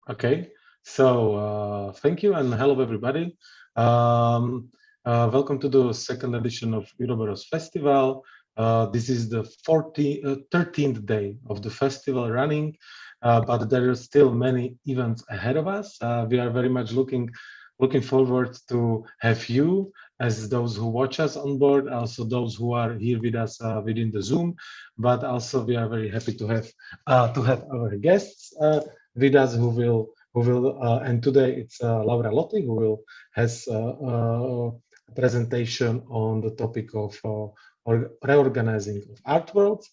Okay, so thank you and hello everybody. Welcome to the second edition of Uroboros Festival. This is the 13th day of the festival running, but there are still many events ahead of us. We are very much looking forward to have you as those who watch us on board, also those who are here with us within the Zoom, but also we are very happy to have our guests with us who will and today it's Laura Lotti who will has a presentation on the topic of reorganizing of Artworlds.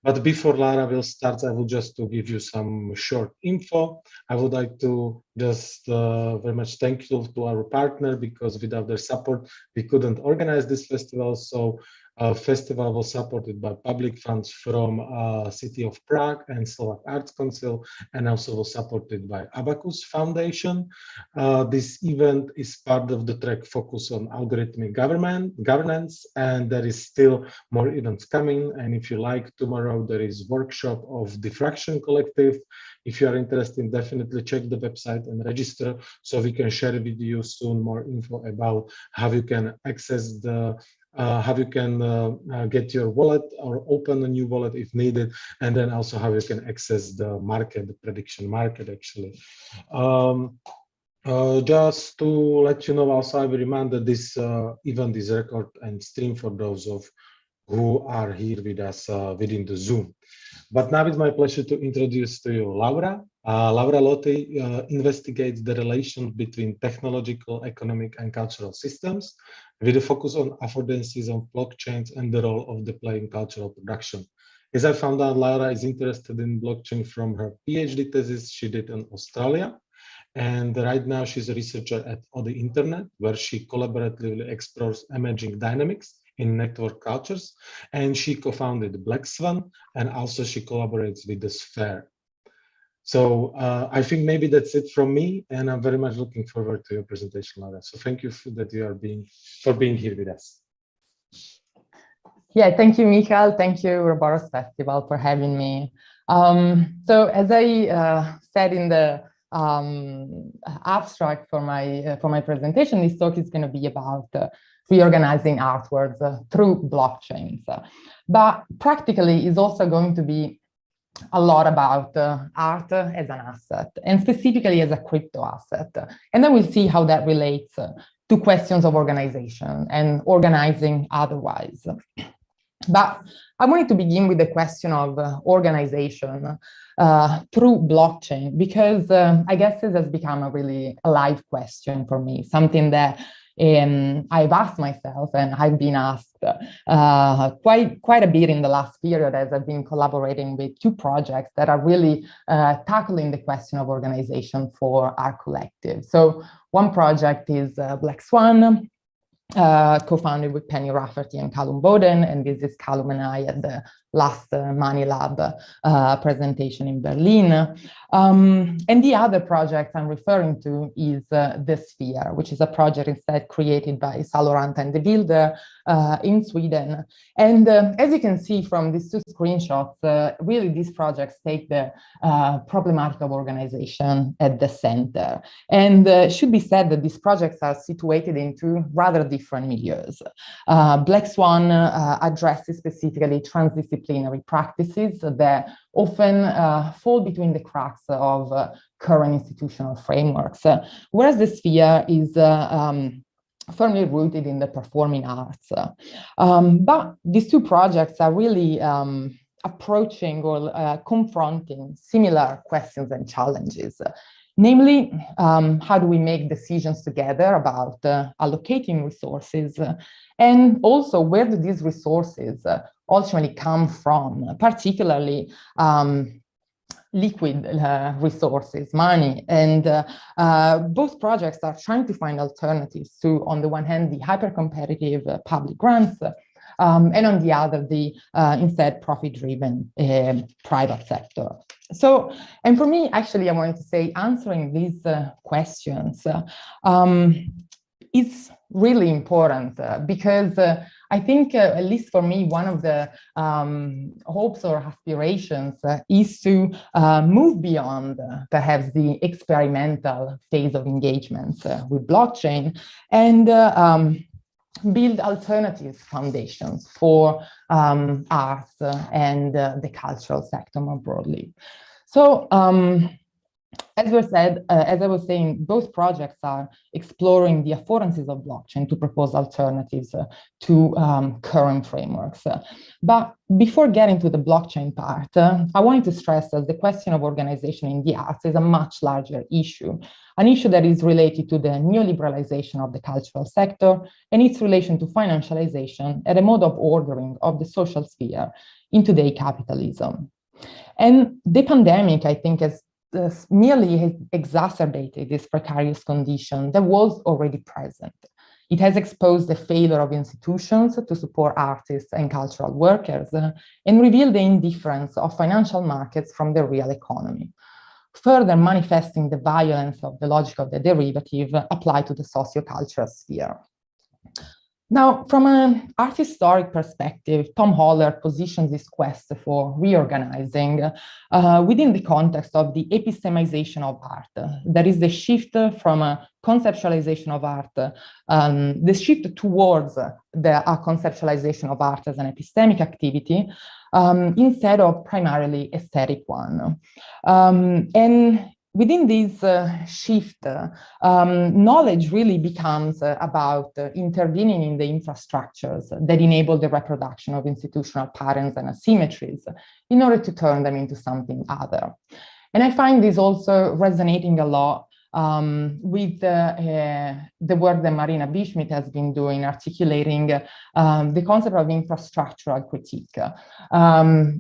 But before Lara will start, I will just to give you some short info. I would like to just very much thank you to our partner, because without their support, we couldn't organize this festival. So festival was supported by public funds from City of Prague and Slovak Arts Council, and also was supported by Abacus Foundation. This event is part of the track focus on algorithmic governance, and there is still more events coming. And if you like, tomorrow there is workshop of Diffraction Collective. If you are interested, definitely check the website and register, so we can share with you soon more info about how you can access the how you can get your wallet or open a new wallet if needed, and then also how you can access the market, the prediction market actually. Just to let you know, also I will remind that this event is recorded and streamed for those of who are here with us within the Zoom. But now it's my pleasure to introduce to you Laura. Laura Lotti investigates the relation between technological, economic, and cultural systems with a focus on affordances of blockchains and the role of the play in cultural production. As I found out, Laura is interested in blockchain from her PhD thesis she did in Australia. And right now she's a researcher at the Internet, where she collaboratively explores emerging dynamics in network cultures. And she co-founded Black Swan, and also she collaborates with the Sphere. So I think maybe that's it from me, and I'm very much looking forward to your presentation, Laura. So thank you that you are being here with us. Yeah, thank you, Michael. Thank you, Uroboros Festival, for having me. So as I said in the abstract for my presentation, this talk is going to be about reorganizing artworks through blockchains. But practically, it's also going to be a lot about art as an asset, and specifically as a crypto asset. And then we'll see how that relates to questions of organization and organizing otherwise. But I wanted to begin with the question of organization through blockchain, because I guess this has become a really alive question for me, something that I've asked myself, and I've been asked quite a bit in the last period, as I've been collaborating with two projects that are really tackling the question of organization for our collective. So one project is Black Swan, co-founded with Penny Rafferty and Callum Bowden, and this is Callum and I at the last Money Lab presentation in Berlin. And the other project I'm referring to is The Sphere, which is a project instead created by Saloranta and De Wilde in Sweden. And as you can see from these two screenshots, really these projects take the problematic of organization at the center. And it should be said that these projects are situated in two rather different milieux. Black Swan addresses specifically transdisciplinary practices that often fall between the cracks of current institutional frameworks, whereas The Sphere is firmly rooted in the performing arts. But these two projects are really approaching or confronting similar questions and challenges. Namely, how do we make decisions together about allocating resources? And also, where do these resources ultimately come from, particularly liquid resources, money? And both projects are trying to find alternatives to, on the one hand, the hyper-competitive public grants, and on the other, the instead profit-driven private sector. So, and for me, actually, I wanted to say, answering these questions is really important because I think, at least for me, one of the hopes or aspirations is to move beyond perhaps the experimental phase of engagement with blockchain and build alternative foundations for arts and the cultural sector more broadly. So, as I was saying, both projects are exploring the affordances of blockchain to propose alternatives to current frameworks. But before getting to the blockchain part, I wanted to stress that the question of organization in the arts is a much larger issue, an issue that is related to the neoliberalization of the cultural sector and its relation to financialization and a mode of ordering of the social sphere in today's capitalism. And the pandemic, I think, has merely exacerbated this precarious condition that was already present. It has exposed the failure of institutions to support artists and cultural workers and revealed the indifference of financial markets from the real economy, further manifesting the violence of the logic of the derivative applied to the socio-cultural sphere. Now, from an art historic perspective, Tom Holler positions this quest for reorganizing within the context of the epistemization of art. That is the shift from a conceptualization of art, the shift towards the conceptualization of art as an epistemic activity instead of primarily aesthetic one. And within this shift, knowledge really becomes about intervening in the infrastructures that enable the reproduction of institutional patterns and asymmetries in order to turn them into something other. And I find this also resonating a lot with the work that Marina Bishmit has been doing, articulating the concept of infrastructural critique,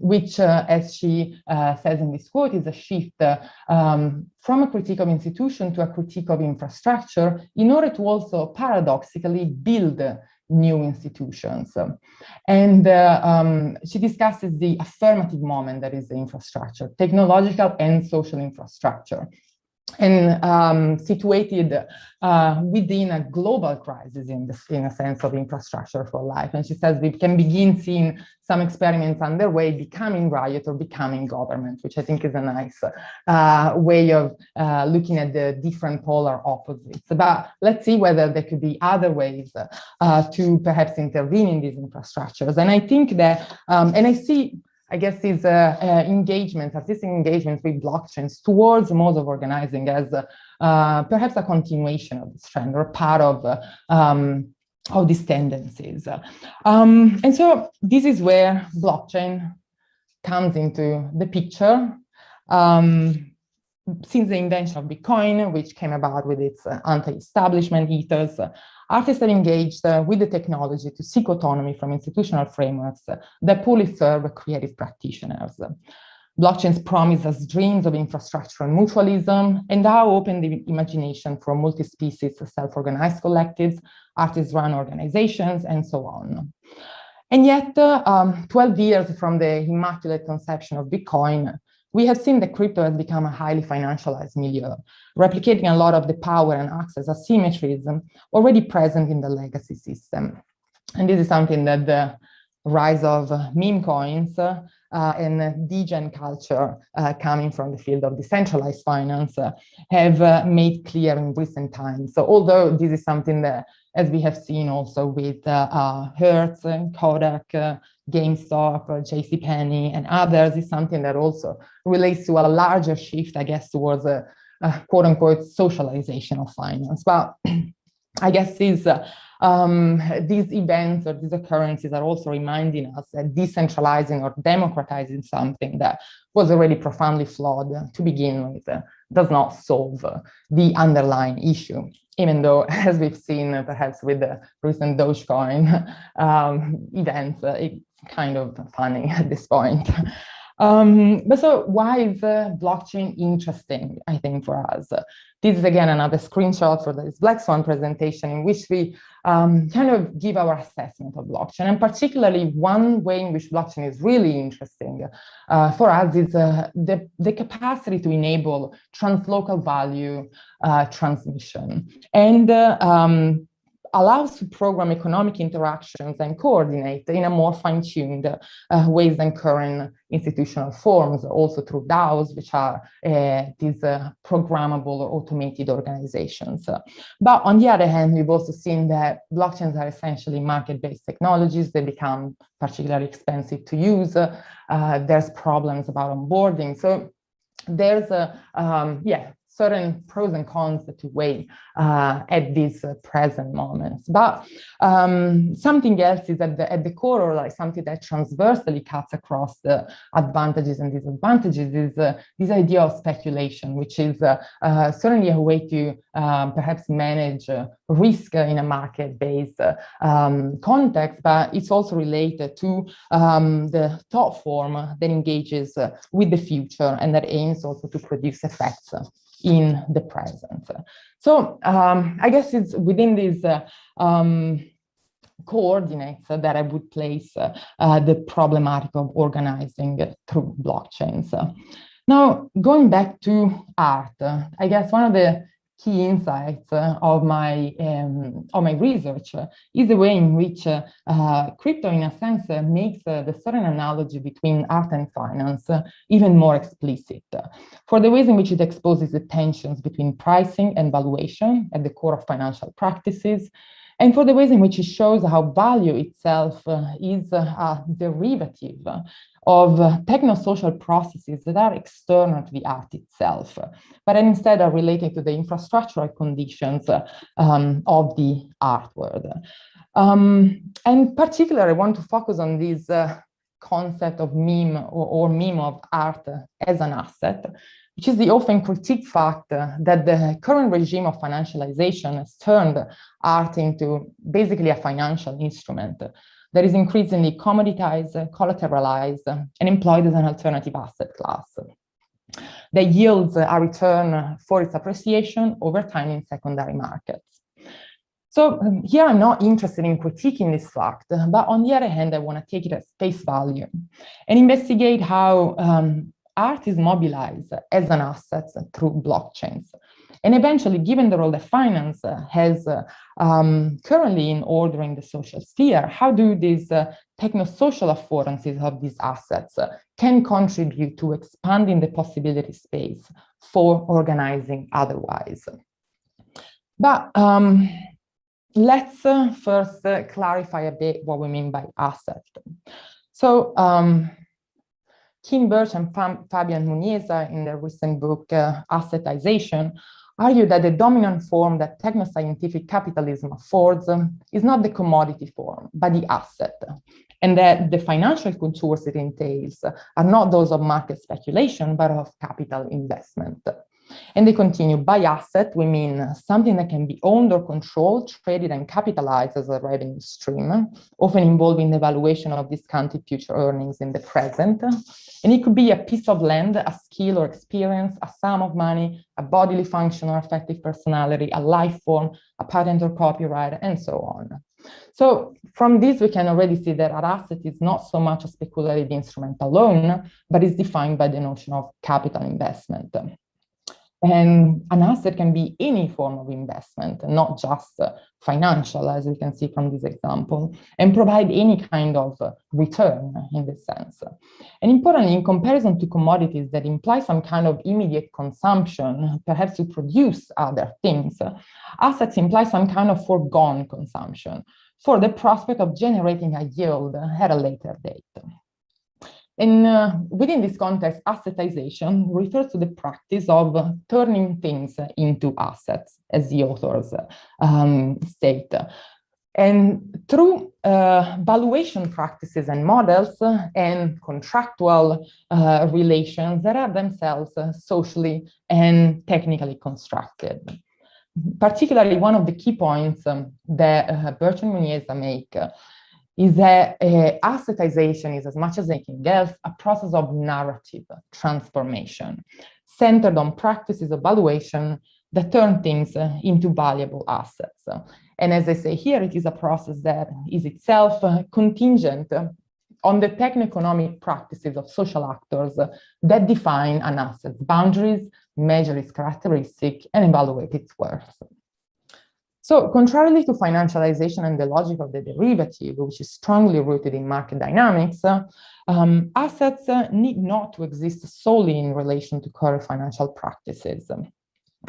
which, as she says in this quote, is a shift from a critique of institution to a critique of infrastructure in order to also paradoxically build new institutions. And she discusses the affirmative moment that is the infrastructure, technological and social infrastructure, and situated within a global crisis in a sense of infrastructure for life. And she says we can begin seeing some experiments underway, becoming riot or becoming government, which I think is a nice way of looking at the different polar opposites. But let's see whether there could be other ways to perhaps intervene in these infrastructures. And I think that, and I see, I guess, these artistic engagements with blockchains towards modes of organizing as perhaps a continuation of this trend or part of these tendencies. And so this is where blockchain comes into the picture. Since the invention of Bitcoin, which came about with its anti-establishment ethos, artists have engaged with the technology to seek autonomy from institutional frameworks that poorly serve creative practitioners. Blockchains promise us dreams of infrastructural mutualism and how open the imagination for multi-species self-organized collectives, artist-run organizations, and so on. And yet, 12 years from the immaculate conception of Bitcoin, we have seen that crypto has become a highly financialized milieu, replicating a lot of the power and access asymmetries already present in the legacy system. And this is something that the rise of meme coins and degen culture coming from the field of decentralized finance have made clear in recent times. So although this is something that, as we have seen also with Hertz, Kodak, GameStop, JCPenney, and others, is something that also relates to a larger shift, I guess, towards a quote-unquote socialization of finance. But I guess these events or these occurrences are also reminding us that decentralizing or democratizing something that was already profoundly flawed to begin with does not solve the underlying issue, even though, as we've seen perhaps with the recent Dogecoin events, it's kind of funny at this point. But so why is blockchain interesting, I think, for us? This is, again, another screenshot for this Black Swan presentation in which we kind of give our assessment of blockchain. And particularly one way in which blockchain is really interesting for us is the capacity to enable translocal value transmission. And allows to program economic interactions and coordinate in a more fine-tuned ways than current institutional forms, also through DAOs, which are these programmable or automated organizations. But on the other hand, we've also seen that blockchains are essentially market-based technologies. They become particularly expensive to use. There's problems about onboarding. So there's certain pros and cons to weigh at these present moments. But something else is at the core, or like something that transversely cuts across the advantages and disadvantages, is this idea of speculation, which is certainly a way to perhaps manage risk in a market-based context, but it's also related to the thought form that engages with the future and that aims also to produce effects in the present. So I guess it's within these coordinates that I would place the problematic of organizing through blockchains. Now, going back to art, I guess one of the key insights of my research is the way in which crypto, in a sense, makes the certain analogy between art and finance even more explicit, for the ways in which it exposes the tensions between pricing and valuation at the core of financial practices, and for the ways in which it shows how value itself is a derivative of techno-social processes that are external to the art itself, but instead are related to the infrastructural conditions of the art world. And particularly, I want to focus on this concept of meme or meme of art as an asset, which is the often critiqued fact that the current regime of financialization has turned art into basically a financial instrument that is increasingly commoditized, collateralized, and employed as an alternative asset class that yields a return for its appreciation over time in secondary markets. So here I'm not interested in critiquing this fact, but on the other hand, I want to take it at face value and investigate how art is mobilized as an asset through blockchains. And eventually, given the role that finance has currently in ordering the social sphere, how do these techno-social affordances of these assets can contribute to expanding the possibility space for organizing otherwise? But let's first clarify a bit what we mean by asset. So Kim Birch and Fabian Muniesa, in their recent book, Assetization, argue that the dominant form that techno-scientific capitalism affords is not the commodity form, but the asset, and that the financial contours it entails are not those of market speculation, but of capital investment. And they continue, by asset, we mean something that can be owned or controlled, traded and capitalized as a revenue stream, often involving the valuation of discounted future earnings in the present. And it could be a piece of land, a skill or experience, a sum of money, a bodily function or affective personality, a life form, a patent or copyright, and so on. So from this, we can already see that an asset is not so much a speculative instrument alone, but is defined by the notion of capital investment. And an asset can be any form of investment, not just financial, as we can see from this example, and provide any kind of return in this sense. And importantly, in comparison to commodities that imply some kind of immediate consumption, perhaps to produce other things, assets imply some kind of foregone consumption for the prospect of generating a yield at a later date. And within this context, assetization refers to the practice of turning things into assets, as the authors state. And through valuation practices and models and contractual relations that are themselves socially and technically constructed. Particularly, one of the key points that Birch and Muniesa make is that assetization is, as much as anything else, a process of narrative transformation, centered on practices of valuation that turn things into valuable assets. And as I say here, it is a process that is itself contingent on the techno-economic practices of social actors that define an asset's boundaries, measure its characteristic, and evaluate its worth. So contrarily to financialization and the logic of the derivative, which is strongly rooted in market dynamics, assets need not to exist solely in relation to current financial practices.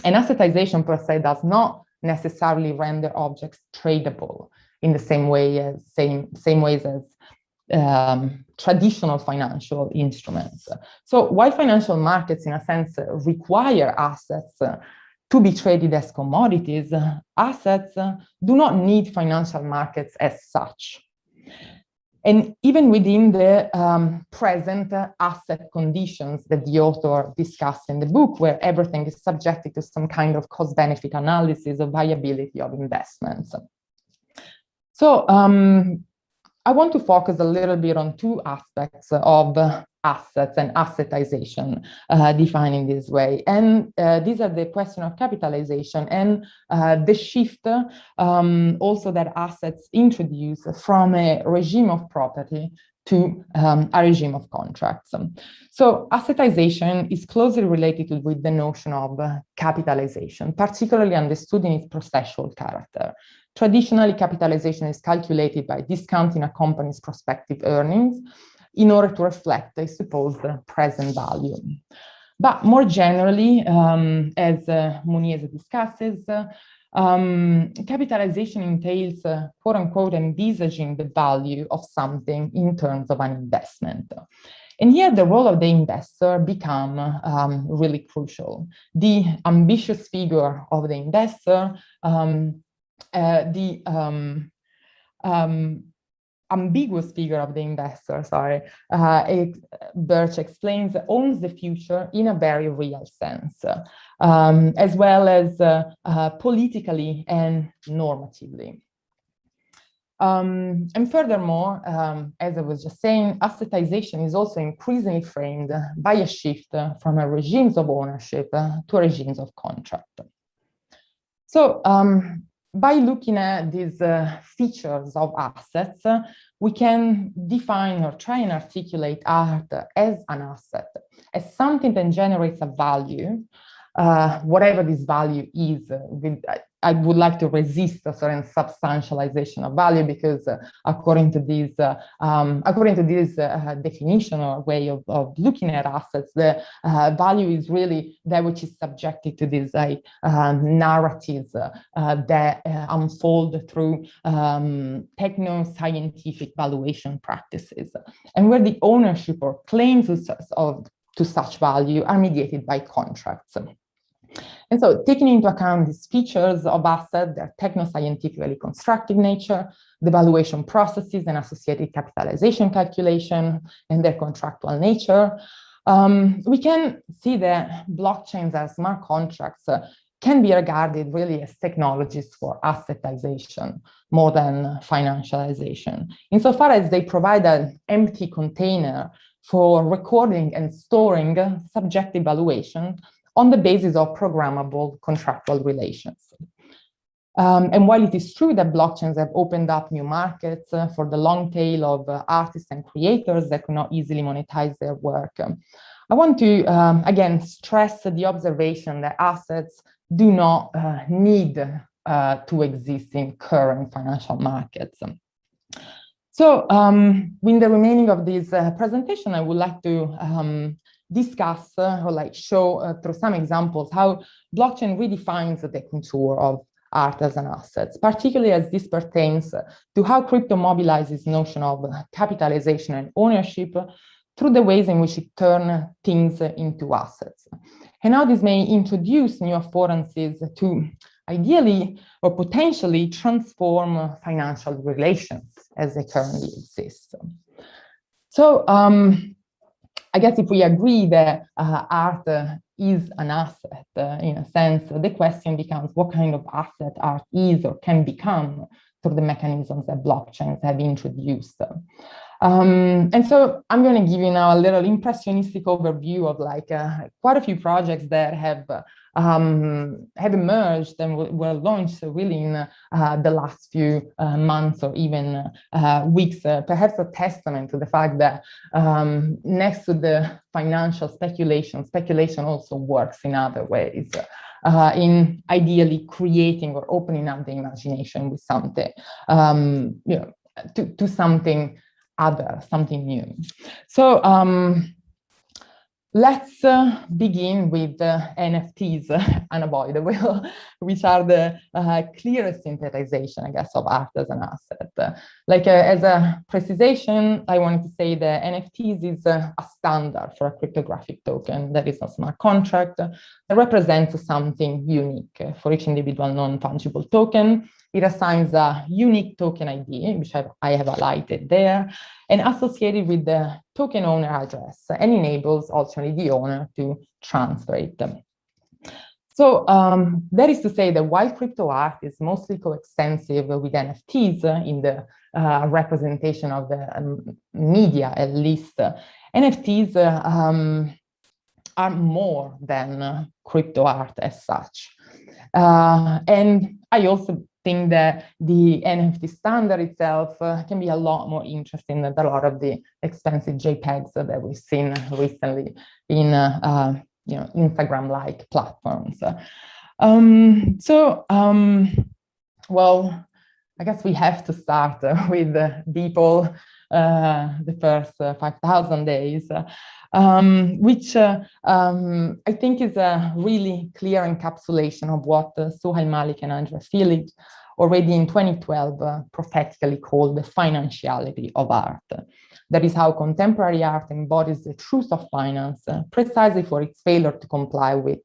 And assetization per se does not necessarily render objects tradable in the same ways as traditional financial instruments. So while financial markets, in a sense, require assets to be traded as commodities, assets do not need financial markets as such. And even within the present asset conditions that the author discussed in the book, where everything is subjected to some kind of cost-benefit analysis of viability of investments. So I want to focus a little bit on two aspects of assets and assetization defined in this way. And these are the question of capitalization and the shift also that assets introduce from a regime of property to a regime of contracts. So assetization is closely related with the notion of capitalization, particularly understood in its processual character. Traditionally, capitalization is calculated by discounting a company's prospective earnings in order to reflect a supposed present value. But more generally, as Muniz discusses, capitalization entails, quote unquote, envisaging the value of something in terms of an investment. And here the role of the investor becomes really crucial. The ambitious figure of the investor, ambiguous figure of the investor, Birch explains, owns the future in a very real sense, as well as politically and normatively. And furthermore, as I was just saying, assetization is also increasingly framed by a shift from a regimes of ownership to regimes of contract. So, by looking at these features of assets, we can define or try and articulate art as an asset, as something that generates a value, whatever this value is. I would like to resist a certain substantialization of value because according to this definition or way of looking at assets, the value is really that which is subjected to these narratives that unfold through techno-scientific valuation practices, and where the ownership or claims to such value are mediated by contracts. And so taking into account these features of assets, their techno-scientifically constructed nature, the valuation processes and associated capitalization calculation, and their contractual nature, we can see that blockchains as smart contracts can be regarded really as technologies for assetization more than financialization, insofar as they provide an empty container for recording and storing subjective valuation on the basis of programmable contractual relations. And while it is true that blockchains have opened up new markets for the long tail of artists and creators that could not easily monetize their work, I want to, again, stress the observation that assets do not need to exist in current financial markets. So in the remaining of this presentation, I would like to discuss or show through some examples how blockchain redefines the contour of art as an asset, particularly as this pertains to how crypto mobilizes notion of capitalization and ownership through the ways in which it turns things into assets, and how this may introduce new affordances to ideally or potentially transform financial relations as they currently exist. So I guess if we agree that art is an asset, in a sense, the question becomes what kind of asset art is or can become through the mechanisms that blockchains have introduced. And so I'm going to give you now a little impressionistic overview of like quite a few projects that have emerged and were launched really in the last few months or even weeks, perhaps a testament to the fact that next to the financial speculation, speculation also works in other ways, in ideally creating or opening up the imagination with something, you know, to something other, something new. So let's begin with NFTs, unavoidable, which are the clearest synthesization, I guess, of art as an asset. Like as a precisation, I wanted to say that NFTs is a standard for a cryptographic token that is a smart contract that represents something unique for each individual non-fungible token. It assigns a unique token ID, which I have highlighted there, and associated with the token owner address, and enables ultimately the owner to transfer it. So that is to say that while crypto art is mostly coextensive with NFTs in the representation of the media, at least, NFTs are more than crypto art as such. And I also think that the NFT standard itself can be a lot more interesting than a lot of the expensive JPEGs that we've seen recently in you know, Instagram-like platforms. Well, I guess we have to start with Beeple, the first 5,000 days, which I think is a really clear encapsulation of what Suhail Malik and Andrea Phillips already in 2012 prophetically called the financiality of art. That is how contemporary art embodies the truth of finance, precisely for its failure to comply with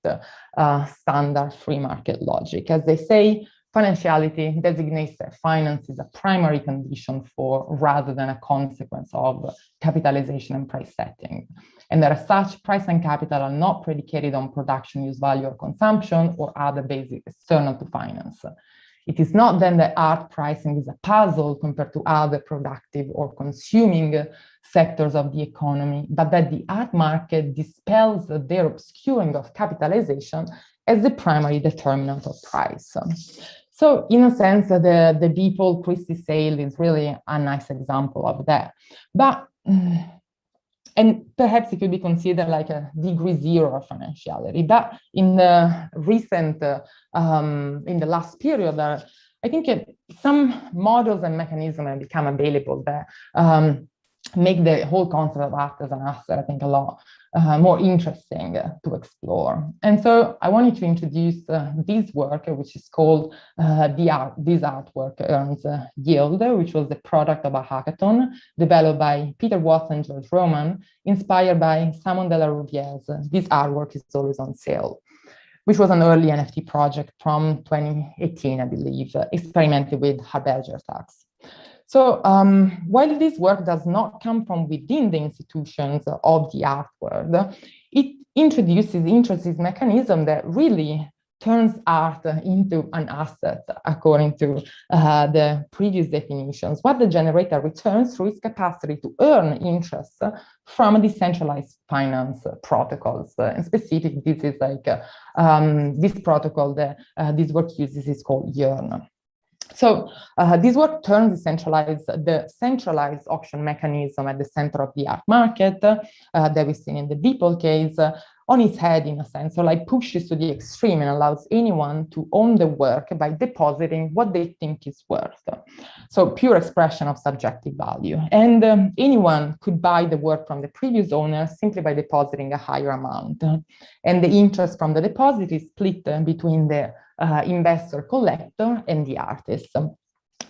standard free market logic. As they say, financiality designates that finance is a primary condition for, rather than a consequence of, capitalization and price setting. And that as such, price and capital are not predicated on production, use value, or consumption, or other basic external to finance. It is not then that art pricing is a puzzle compared to other productive or consuming sectors of the economy, but that the art market dispels their obscuring of capitalization as the primary determinant of price. So in a sense, the Beeple Christie sale is really a nice example of that. But, and perhaps it could be considered like a degree zero of financiality. But in the recent, in the last period, I think some models and mechanisms have become available that make the whole concept of art as an asset, I think, a lot more interesting to explore. And so I wanted to introduce this work, which is called This Artwork Earns Yield, which was the product of a hackathon developed by Peter Watts and George Roman, inspired by Simon de la Rouviere's This Artwork is Always on Sale, which was an early NFT project from 2018, I believe, experimented with Harberger tax. So while this work does not come from within the institutions of the art world, it introduces interesting mechanism that really turns art into an asset, according to the previous definitions. What the generator returns through its capacity to earn interest from decentralized finance protocols. In specific, this is like this protocol that this work uses is called Yearn. So this work turns the centralized auction mechanism at the center of the art market that we've seen in the Beeple case on its head, in a sense, so like pushes to the extreme and allows anyone to own the work by depositing what they think is worth. So pure expression of subjective value. And anyone could buy the work from the previous owner simply by depositing a higher amount. And the interest from the deposit is split between the investor collector and the artist.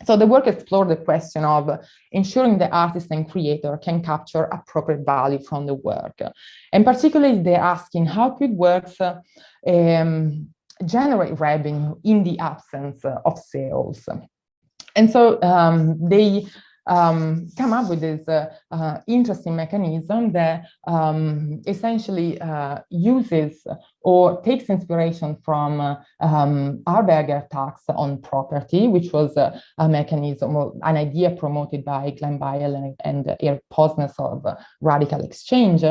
So the work explored the question of ensuring the artist and creator can capture appropriate value from the work. And particularly they're asking how could works generate revenue in the absence of sales. And so they come up with this interesting mechanism that essentially uses or takes inspiration from Arberger tax on property, which was a mechanism or an idea promoted by Glenn Beyle and Eric Posnes of Radical Exchange,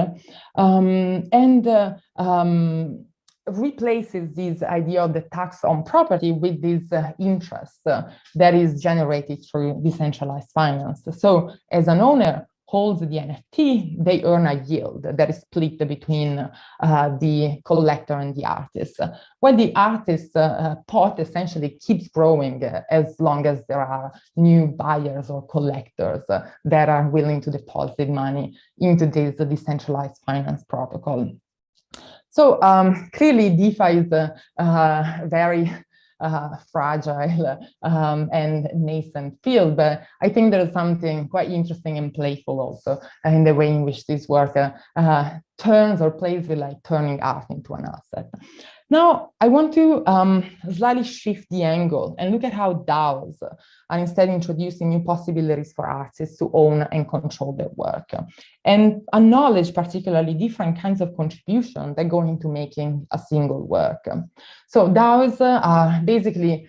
replaces this idea of the tax on property with this interest that is generated through decentralized finance. So as an owner holds the NFT, they earn a yield that is split between the collector and the artist, while the artist pot essentially keeps growing as long as there are new buyers or collectors that are willing to deposit money into this decentralized finance protocol. So clearly DeFi is a very fragile and nascent field, but I think there's something quite interesting and playful also in the way in which this work turns or plays with like turning art into an asset. Now, I want to slightly shift the angle and look at how DAOs are instead introducing new possibilities for artists to own and control their work, and acknowledge particularly different kinds of contribution that go into making a single work. So DAOs are basically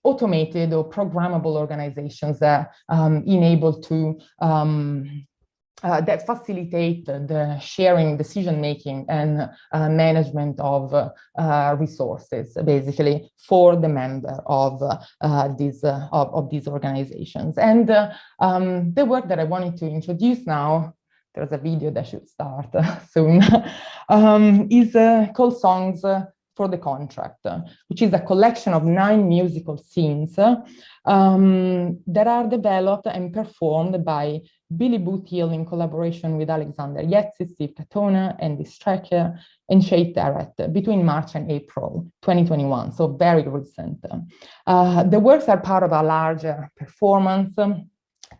automated or programmable organizations that enable to that facilitate the sharing, decision-making, and management of resources, basically, for the member of these organizations. And the work that I wanted to introduce now, there's a video that should start soon, is called Songs for the Contract, which is a collection of 9 musical scenes that are developed and performed by Billy Boothill in collaboration with Alexander Yetzi, Steve Katona, Andy Strecker, and Shay Terrett between March and April 2021, so very recent. The works are part of a larger performance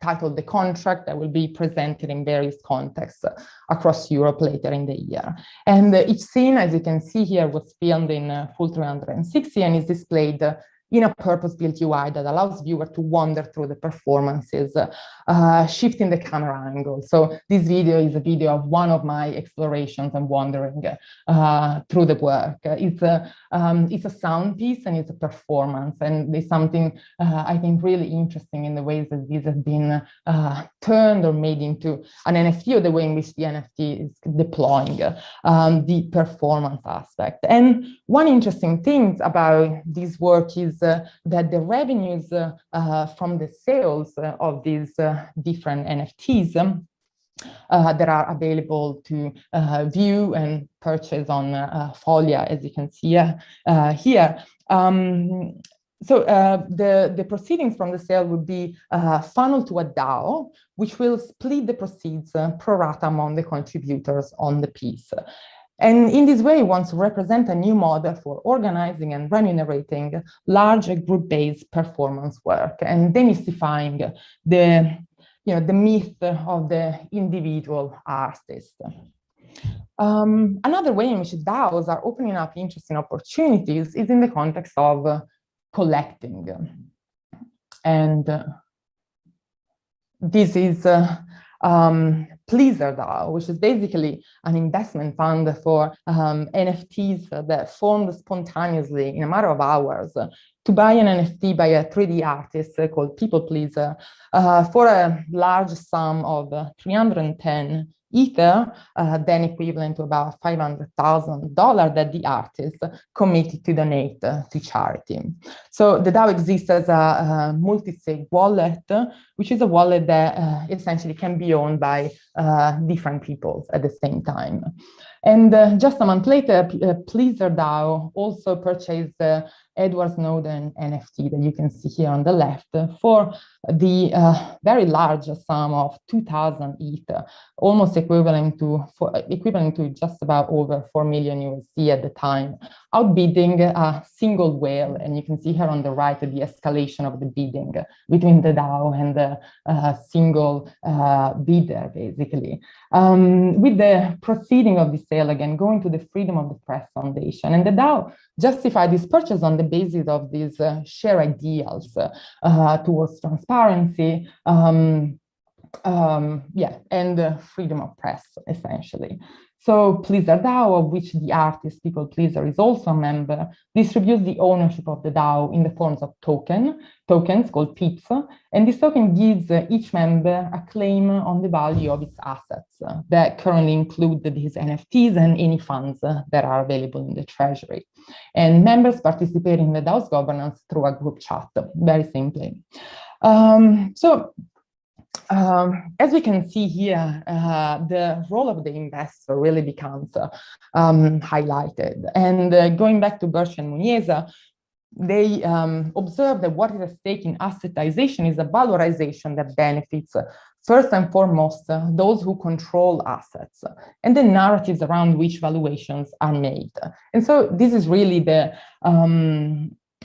titled The Contract that will be presented in various contexts across Europe later in the year. And each scene, as you can see here, was filmed in full 360 and is displayed in a purpose-built UI that allows viewers to wander through the performances, shifting the camera angle. So this video is a video of one of my explorations and wandering through the work. It's a sound piece and it's a performance, and there's something I think really interesting in the ways that these have been turned or made into an NFT, or the way in which the NFT is deploying the performance aspect. And one interesting thing about this work is that the revenues from the sales of these different NFTs that are available to view and purchase on Folia, as you can see here. So the proceedings from the sale would be funneled to a DAO, which will split the proceeds pro rata among the contributors on the piece. And in this way, wants to represent a new model for organizing and remunerating large group-based performance work and demystifying the myth of the individual artist. Another way in which DAOs are opening up interesting opportunities is in the context of collecting. And this is Pleaser DAO, which is basically an investment fund for NFTs that formed spontaneously in a matter of hours to buy an NFT by a 3D artist called People Pleaser for a large sum of 310 Ether, then equivalent to about $500,000 that the artist committed to donate to charity. So the DAO exists as a multi-sig wallet, which is a wallet that essentially can be owned by different people at the same time. And just a month later, Pleaser DAO also purchased the Edward Snowden NFT that you can see here on the left for the very large sum of 2,000 ETH, almost equivalent to just about over 4 million USD at the time, outbidding a single whale. And you can see here on the right the escalation of the bidding between the DAO and the single bidder, basically. With the proceeding of the sale, again, going to the Freedom of the Press Foundation. And the DAO justified this purchase on the the basis of these shared ideals towards transparency, and freedom of press, essentially. So Pleaser DAO, of which the artist People Pleaser is also a member, distributes the ownership of the DAO in the forms of tokens called pips, and this token gives each member a claim on the value of its assets that currently include these NFTs and any funds that are available in the treasury. And members participate in the DAO's governance through a group chat, very simply. As we can see here, the role of the investor really becomes highlighted. And going back to Birch and Muniesa, they observe that what is at stake in assetization is a valorization that benefits, first and foremost, those who control assets and the narratives around which valuations are made. And so this is really the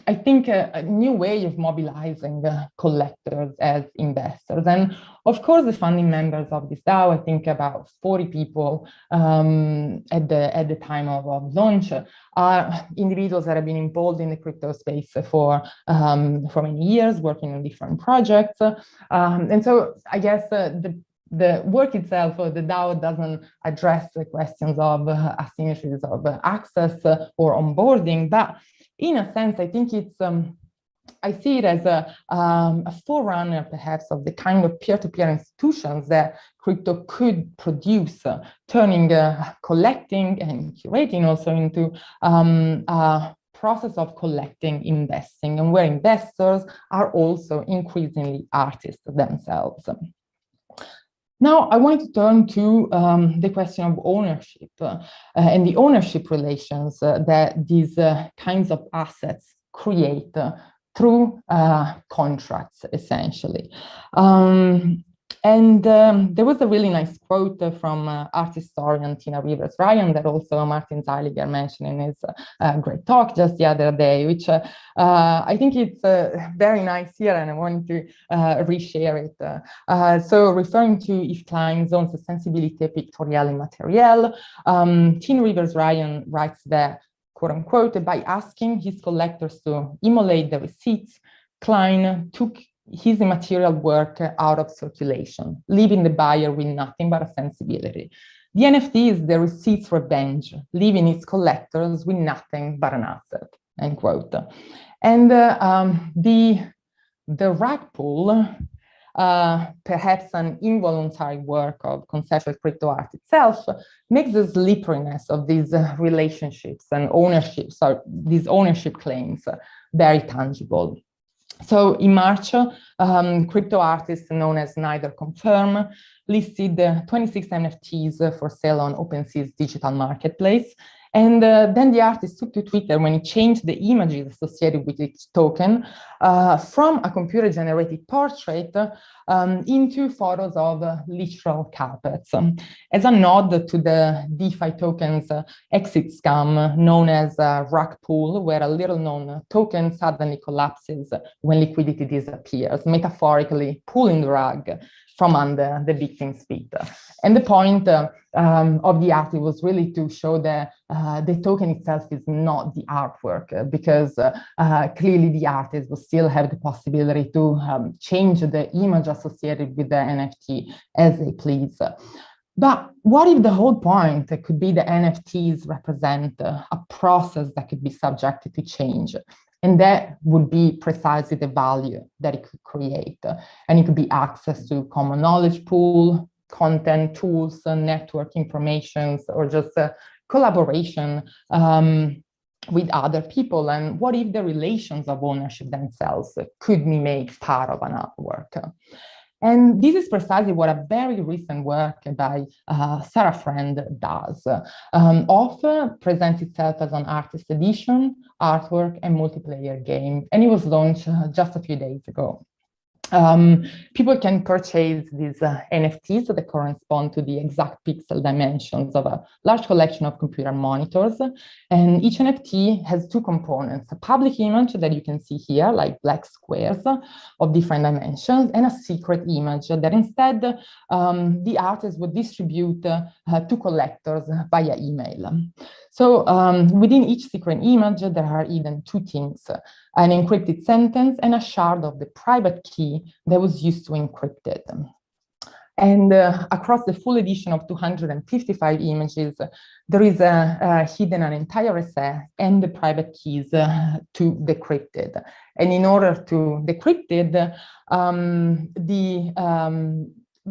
I think a new way of mobilizing collectors as investors. And of course, the founding members of this DAO, I think about 40 people at the time of launch, are individuals that have been involved in the crypto space for many years, working on different projects. And so I guess the work itself, the DAO, doesn't address the questions of asymmetries of access or onboarding, but in a sense, I think it's, I see it as a forerunner, perhaps, of the kind of peer-to-peer institutions that crypto could produce, turning collecting and curating also into a process of collecting investing, and where investors are also increasingly artists themselves. Now, I want to turn to the question of ownership and the ownership relations that these kinds of assets create through contracts, essentially. And there was a really nice quote from art historian Tina Rivers-Ryan that also Martin Zeiliger mentioned in his great talk just the other day, which I think it's very nice here, and I wanted to reshare it. So referring to Yves Klein's own Sensibilité pictoriale immatérielle, Tina Rivers-Ryan writes that, quote unquote, by asking his collectors to immolate the receipts, Klein took his immaterial work out of circulation, leaving the buyer with nothing but a sensibility. The NFT is the receipt's revenge, leaving its collectors with nothing but an asset, end quote. And the rug pull, perhaps an involuntary work of conceptual crypto art itself, makes the slipperiness of these relationships and ownerships, or these ownership claims, very tangible. So in March, crypto artists known as Neither Confirm listed 26 NFTs for sale on OpenSea's digital marketplace. And then the artist took to Twitter when he changed the images associated with each token from a computer-generated portrait into photos of literal carpets, as a nod to the DeFi tokens exit scam known as rug pull, where a little-known token suddenly collapses when liquidity disappears, metaphorically pulling the rug from under the victim's feet. And the point of the art was really to show that the token itself is not the artwork, because clearly the artist will still have the possibility to change the image associated with the NFT as they please. But what if the whole point could be the NFTs represent a process that could be subjected to change? And that would be precisely the value that it could create. And it could be access to common knowledge pool, content, tools, network informations, or just collaboration with other people. And what if the relations of ownership themselves could be made part of an artwork? And this is precisely what a very recent work by Sarah Friend does. Author presents itself as an artist edition, artwork, and multiplayer game, and it was launched just a few days ago. People can purchase these NFTs that correspond to the exact pixel dimensions of a large collection of computer monitors. And each NFT has two components: a public image that you can see here, like black squares of different dimensions, and a secret image that instead the artist would distribute to collectors via email. So within each secret image, there are hidden two things: an encrypted sentence and a shard of the private key that was used to encrypt it. And across the full edition of 255 images, there is hidden an entire essay and the private keys to decrypt it. And in order to decrypt it,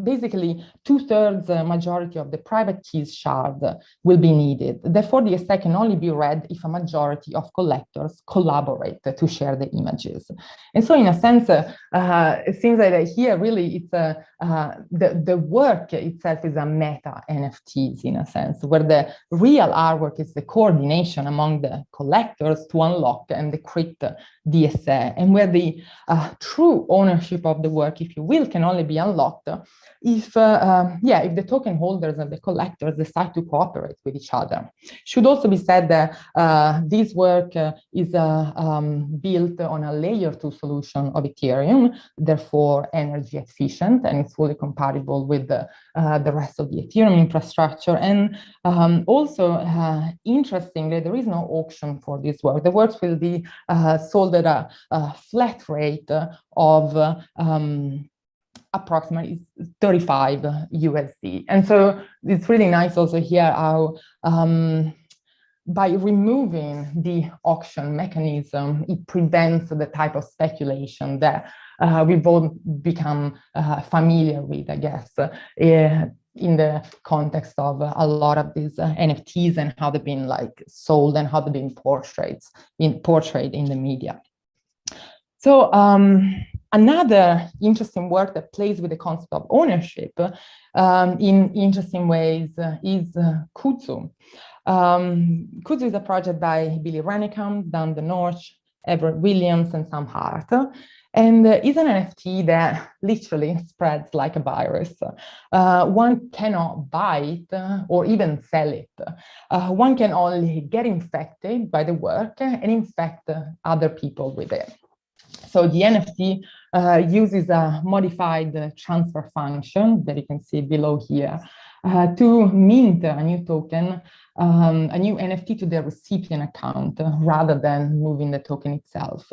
basically 2/3 majority of the private keys shard will be needed. Therefore, the essay can only be read if a majority of collectors collaborate to share the images. And so in a sense, it seems that here really it's the work itself is a meta NFTs in a sense, where the real artwork is the coordination among the collectors to unlock and decrypt the essay, and where the true ownership of the work, if you will, can only be unlocked if the token holders and the collectors decide to cooperate with each other. Should also be said that this work is built on a layer 2 solution of Ethereum, therefore energy efficient, and it's fully compatible with the rest of the Ethereum infrastructure. And also, interestingly, there is no auction for this work. The works will be sold at a flat rate of approximately 35 USD. And so it's really nice also here how by removing the auction mechanism, it prevents the type of speculation that we've all become familiar with, I guess, in the context of a lot of these NFTs and how they've been like sold and how they've been portrayed in the media. So another interesting work that plays with the concept of ownership in interesting ways is Kutsu. Kutsu is a project by Billy Rennekamp, Dan the Norch, Everett Williams, and Sam Hart. And is an NFT that literally spreads like a virus. One cannot buy it or even sell it. One can only get infected by the work and infect other people with it. So the NFT uses a modified transfer function that you can see below here to mint a new token, a new NFT to the recipient account rather than moving the token itself.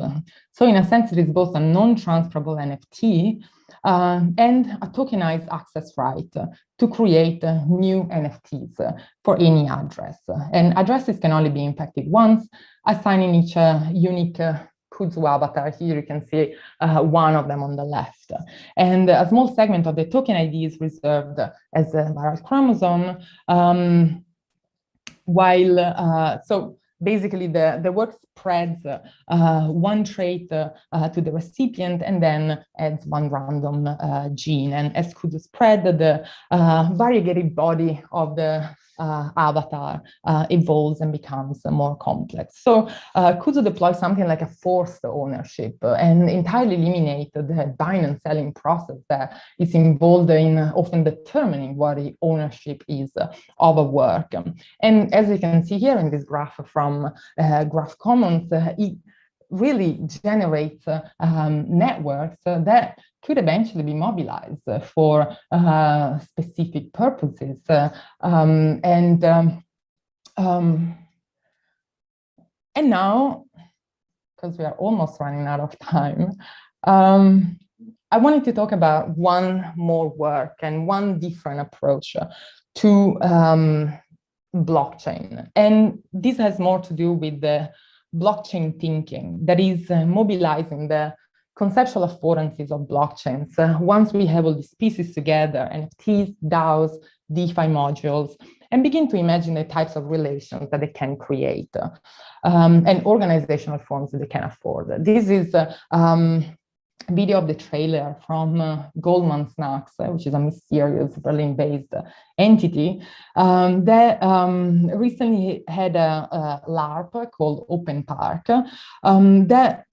So in a sense, it is both a non-transferable NFT and a tokenized access right to create new NFTs for any address. And addresses can only be infected once, assigning each unique Kutsu avatar. Here you can see one of them on the left. And a small segment of the token ID is reserved as a viral chromosome, so basically the work spreads one trait to the recipient and then adds one random gene. And as Kutsu spread, the variegated body of the avatar evolves and becomes more complex. So Kutsu deploys something like a forced ownership and entirely eliminate the buying and selling process that is involved in often determining what the ownership is of a work. And as you can see here in this graph from Graph Commons, it really generates networks that could eventually be mobilized for specific purposes. And now, because we are almost running out of time, I wanted to talk about one more work and one different approach to blockchain. And this has more to do with the blockchain thinking that is mobilizing the conceptual affordances of blockchains. Once we have all these pieces together, NFTs, DAOs, DeFi modules, and begin to imagine the types of relations that they can create and organizational forms that they can afford. This is video of the trailer from Goldman Sachs, which is a mysterious Berlin-based entity that recently had a LARP called Open Park that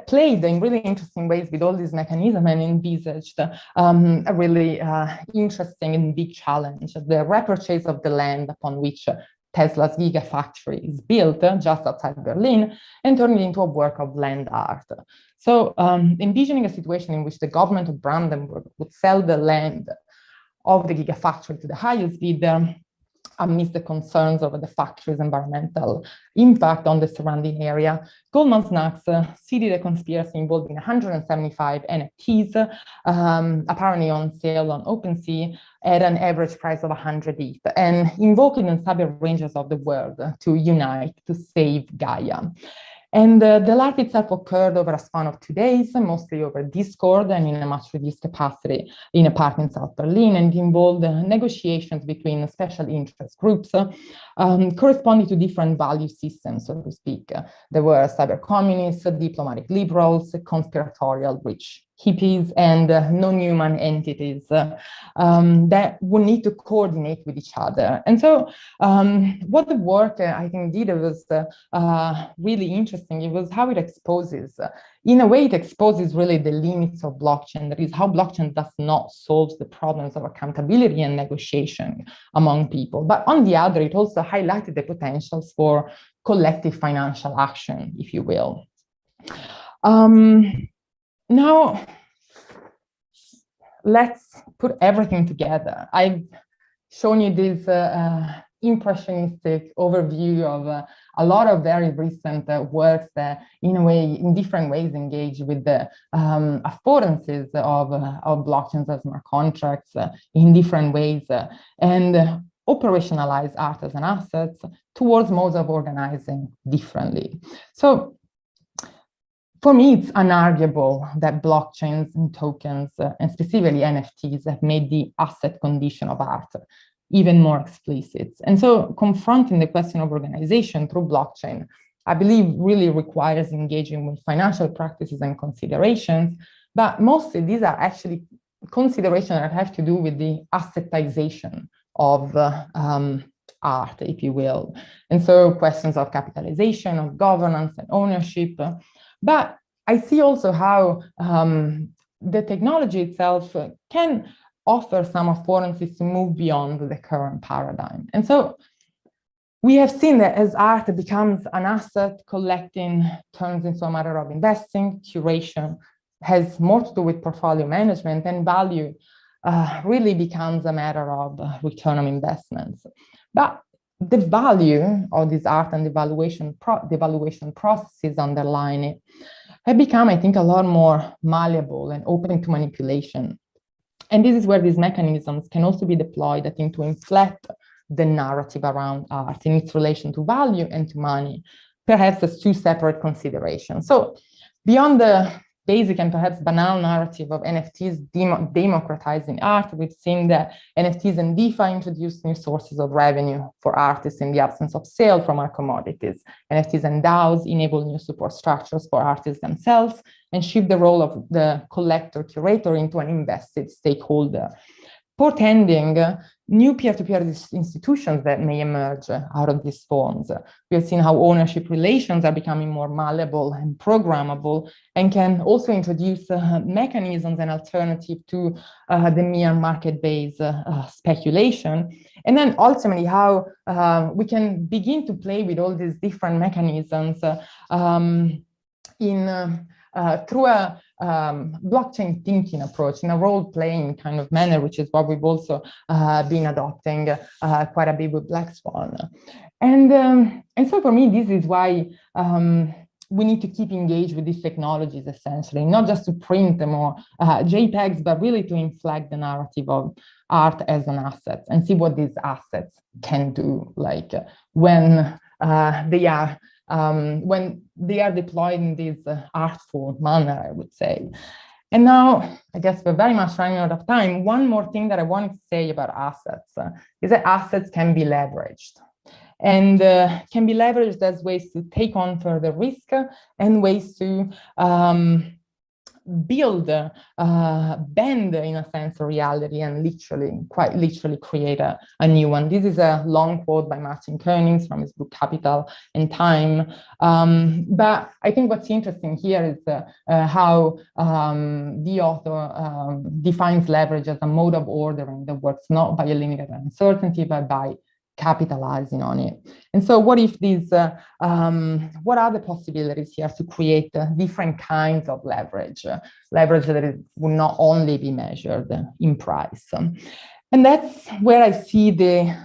played in really interesting ways with all these mechanisms and envisaged a really interesting and big challenge: the repurchase of the land upon which Tesla's Gigafactory is built just outside Berlin and turned it into a work of land art. So envisioning a situation in which the government of Brandenburg would sell the land of the Gigafactory to the highest bidder amidst the concerns over the factory's environmental impact on the surrounding area, Goldman Sachs seeded a conspiracy involving 175 NFTs, apparently on sale on OpenSea at an average price of 100 ETH, and invoking inspired ranges of the world to unite to save Gaia. And the LARP itself occurred over a span of 2 days, mostly over Discord and in a much reduced capacity in a park in South Berlin, and involved negotiations between special interest groups corresponding to different value systems, so to speak. There were cyber communists, diplomatic liberals, conspiratorial rich hippies, and non-human entities that would need to coordinate with each other. And so what the work I think did was really interesting. It was how it exposes, in a way it exposes really the limits of blockchain. That is how blockchain does not solve the problems of accountability and negotiation among people. But on the other, it also highlighted the potentials for collective financial action, if you will. Now, let's put everything together. I've shown you this impressionistic overview of a lot of very recent works that, in a way, in different ways, engage with the affordances of blockchains as smart contracts in different ways, and operationalize art as an asset towards modes of organizing differently. So, for me, it's unarguable that blockchains and tokens, and specifically NFTs, have made the asset condition of art even more explicit. And so confronting the question of organization through blockchain, I believe, really requires engaging with financial practices and considerations, but mostly these are actually considerations that have to do with the assetization of art, if you will. And so questions of capitalization, of governance and ownership. But I see also how the technology itself can offer some affordances to move beyond the current paradigm. And so we have seen that as art becomes an asset, collecting turns into a matter of investing, curation has more to do with portfolio management, and value really becomes a matter of return on investments. But the value of this art and the valuation processes underlying it have become, I think, a lot more malleable and open to manipulation. And this is where these mechanisms can also be deployed, I think, to inflect the narrative around art in its relation to value and to money, perhaps as two separate considerations. So beyond the basic and perhaps banal narrative of NFTs democratizing art, we've seen that NFTs and DeFi introduced new sources of revenue for artists in the absence of sale from our commodities. NFTs and DAOs enable new support structures for artists themselves and shift the role of the collector curator into an invested stakeholder, portending new peer-to-peer institutions that may emerge out of these forms. We have seen how ownership relations are becoming more malleable and programmable, and can also introduce mechanisms and alternative to the mere market-based speculation. And then ultimately how we can begin to play with all these different mechanisms through a blockchain thinking approach, in a role-playing kind of manner, which is what we've also been adopting quite a bit with Black Swan. And so for me, this is why we need to keep engaged with these technologies, essentially, not just to print them or JPEGs, but really to inflect the narrative of art as an asset and see what these assets can do, like when they are deployed in this artful manner, I would say. And now, I guess we're very much running out of time. One more thing that I wanted to say about assets is that assets can be leveraged, and can be leveraged as ways to take on further risk and ways to bend in a sense of reality and quite literally create a new one. This is a long quote by Martin Koenig from his book Capital and Time. But I think what's interesting here is how the author defines leverage as a mode of ordering that works not by eliminating uncertainty, but by capitalizing on it. And so what if these, what are the possibilities here to create different kinds of leverage that will not only be measured in price? And that's where I see the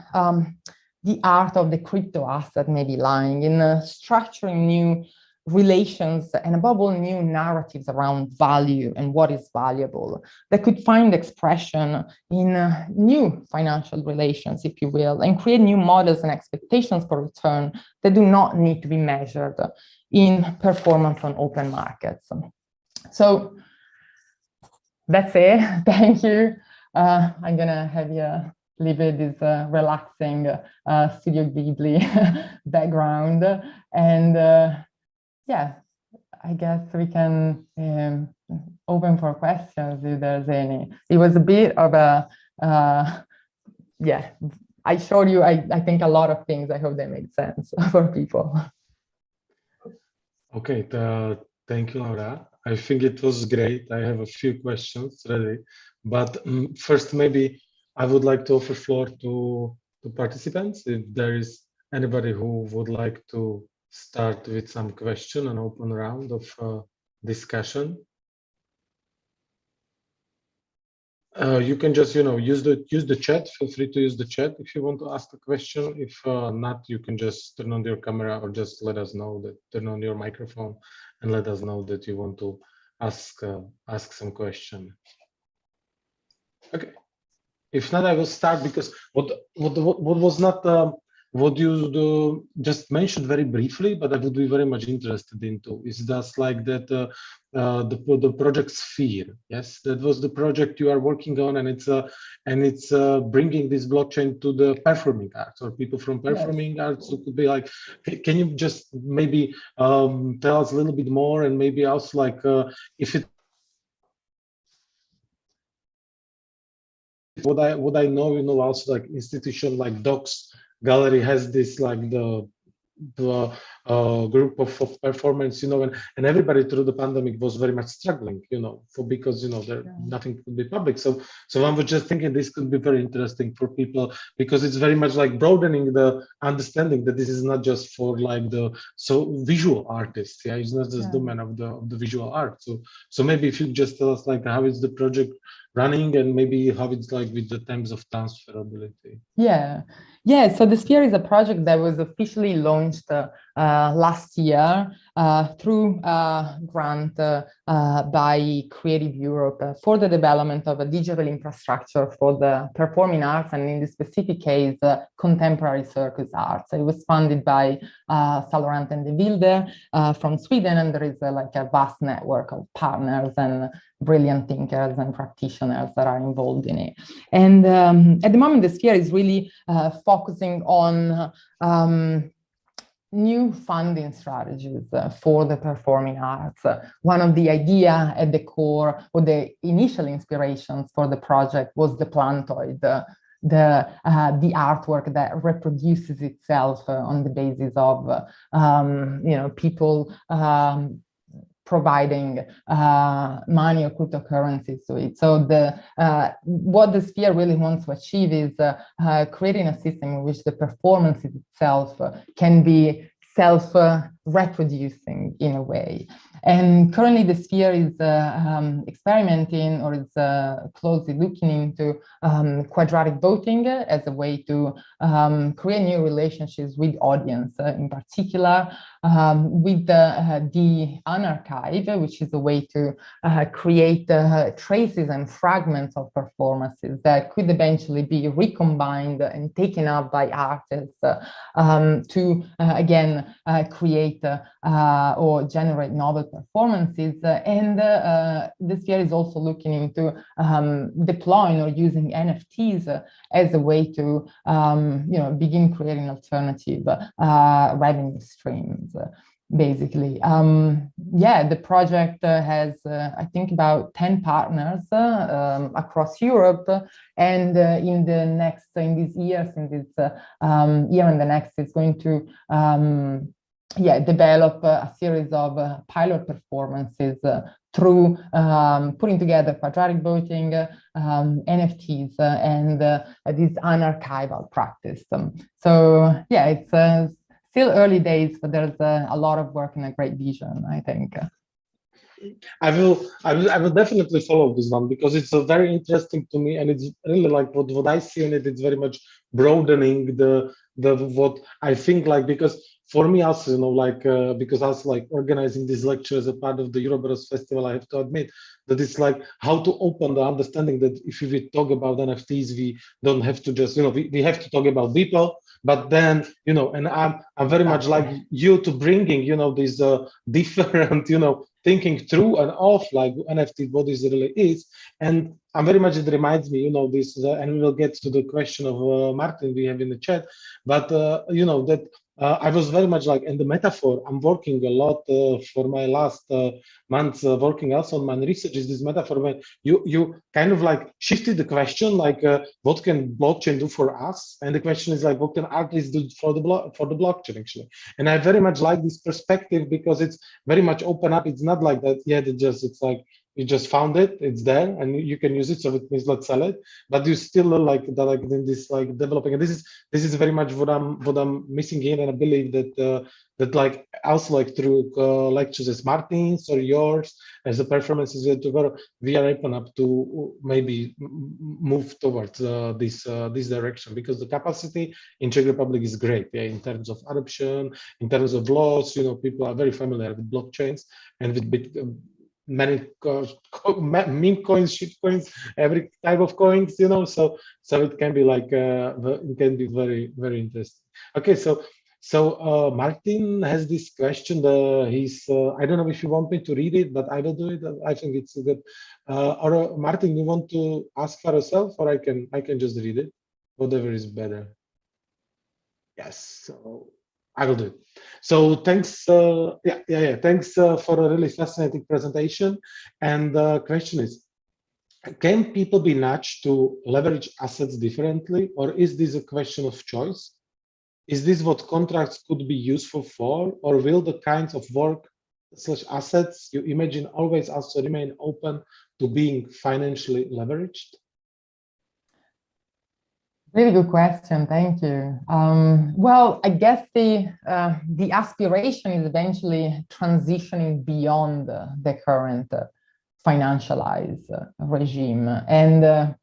art of the crypto asset maybe lying in structuring new relations and above all new narratives around value and what is valuable that could find expression in new financial relations, if you will, and create new models and expectations for return that do not need to be measured in performance on open markets. So that's it. Thank you. I'm gonna have you leave it this relaxing Studio Ghibli background, and yeah, I guess we can open for questions if there's any. It was a bit of a, yeah, I showed you, I think, a lot of things. I hope they made sense for people. Okay, thank you, Laura. I think it was great. I have a few questions ready, but first, maybe I would like to offer floor to participants. If there is anybody who would like to start with some question, an open round of discussion. You can just, use the chat. Feel free to use the chat if you want to ask a question. If not, you can just turn on your camera or just let us know that, turn on your microphone and let us know that you want to ask some question. Okay. If not, I will start, because what was not what you just mentioned very briefly, but I would be very much interested into is just like that the project Sphere. Yes, that was the project you are working on, and it's bringing this blockchain to the performing arts or people from performing arts. So it could be like, can you just maybe tell us a little bit more, and maybe also like if it. What I know, also like institution like Docs Gallery has this like the group of performance, and everybody through the pandemic was very much struggling, because nothing could be public. So I was just thinking this could be very interesting for people, because it's very much like broadening the understanding that this is not just for like the visual artists. Yeah, it's not just domain of the visual art. So maybe if you just tell us like how is the project running, and maybe how it's like with the terms of transferability. Yeah. So the Sphere is a project that was officially launched last year through a grant by Creative Europe for the development of a digital infrastructure for the performing arts, and in this specific case, contemporary circus arts. It was funded by Salorant and De Wilde from Sweden, and there is like a vast network of partners and brilliant thinkers and practitioners that are involved in it. And at the moment, the Sphere is really focusing on new funding strategies for the performing arts. One of the idea at the core, or the initial inspirations for the project, was the plantoid, the artwork that reproduces itself on the basis of people providing money or cryptocurrencies to it. So what the Sphere really wants to achieve is creating a system in which the performance itself can be self-reproducing in a way. And currently the Sphere is experimenting, or is closely looking into quadratic voting as a way to create new relationships with audience, in particular with the unarchive, which is a way to create traces and fragments of performances that could eventually be recombined and taken up by artists to, again, create or generate novel performances. And the Sphere is also looking into deploying or using NFTs as a way to begin creating alternative revenue streams. basically. Yeah, the project has, I think, about 10 partners across Europe, and in this year, since it's year and the next, it's going to develop a series of pilot performances through putting together quadratic voting, NFTs, and this unarchival practice. So yeah, it's still early days, but there's a lot of work and a great vision, I think. I will definitely follow this one, because it's very interesting to me, and it's really like what I see in it. It's very much broadening the what I think, like, because for me also, you know, like because also like organizing this lecture as a part of the Uroboros festival, I have to admit that it's like how to open the understanding that if we talk about NFTs, we don't have to just, you know, we have to talk about people, but then, you know, and I'm very much like you to bringing, you know, these different, you know, thinking through and off like NFT, what this really is. And I'm very much, it reminds me, you know, this, and we will get to the question of Martin we have in the chat, but you know, that I was very much like, in the metaphor, I'm working a lot for my last months, working also on my research, is this metaphor when you kind of like shifted the question, like what can blockchain do for us? And the question is like, what can artists do for the blockchain actually? And I very much like this perspective, because it's very much open up. It's not like that, yeah, it's like, you just found it, it's there, and you can use it. So it means let's sell it, but you still like that, like in this like developing. And this is very much what I'm missing in, and I believe that that like also like through lectures as Martin's or yours as the performances together, we are open up to maybe move towards this direction, because the capacity in Czech Republic is great, yeah, in terms of adoption, in terms of laws. You know, people are very familiar with blockchains and with many meme coins, shit coins, every type of coins, you know, so it can be like it can be very, very interesting. Okay, so Martin has this question. He's I don't know if you want me to read it, but I will do it. I think it's good. Or Martin, you want to ask for yourself, or I can just read it, whatever is better. Yes, so I will do it. So thanks, thanks for a really fascinating presentation. And the question is, can people be nudged to leverage assets differently, or is this a question of choice? Is this what contracts could be useful for, or will the kinds of work / assets you imagine always also remain open to being financially leveraged? Really good question, thank you. Well, I guess the aspiration is eventually transitioning beyond the current financialized regime. And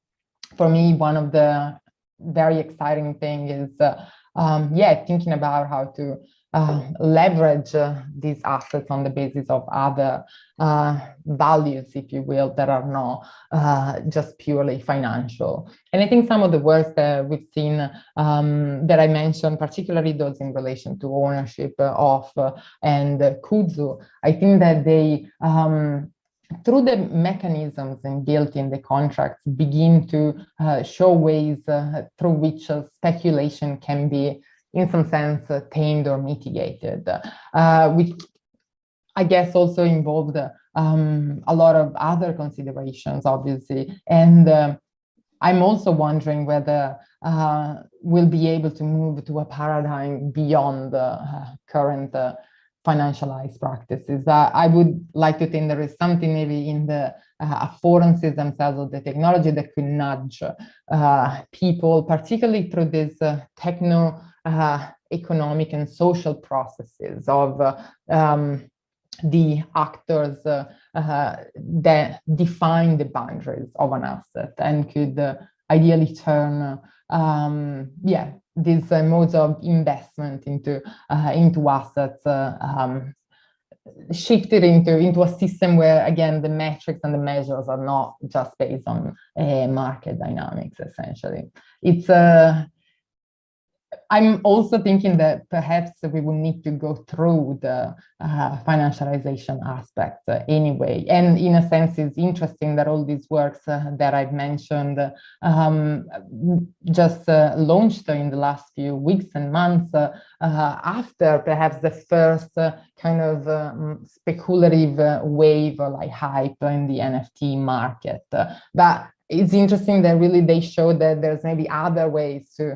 for me, one of the very exciting things is, thinking about how to leverage these assets on the basis of other values, if you will, that are not just purely financial. And I think some of the works that we've seen that I mentioned, particularly those in relation to ownership of and Kutsu, I think that they, through the mechanisms built in the contracts, begin to show ways through which speculation can be, in some sense, tamed or mitigated, which I guess also involved a lot of other considerations, obviously. And I'm also wondering whether we'll be able to move to a paradigm beyond the current financialized practices. I would like to think there is something maybe in the affordances themselves of the technology that could nudge people, particularly through this techno-economic and social processes of the actors that define the boundaries of an asset, and could ideally turn these modes of investment into assets, shifted into a system where, again, the metrics and the measures are not just based on market dynamics. Essentially, it's I'm also thinking that perhaps we will need to go through the financialization aspect anyway. And in a sense, it's interesting that all these works that I've mentioned just launched in the last few weeks and months after perhaps the first kind of speculative wave or like hype in the NFT market. But it's interesting that really they show that there's maybe other ways to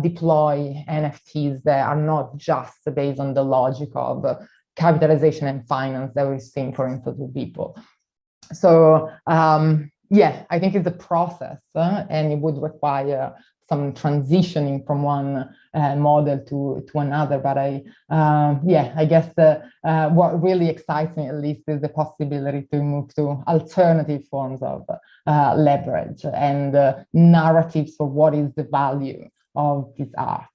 deploy NFTs that are not just based on the logic of capitalization and finance that we've seen, for instance, with people. So yeah, I think it's a process and it would require some transitioning from one model to another. But yeah, I guess what really excites me, at least, is the possibility to move to alternative forms of leverage and narratives for what is the value of this art.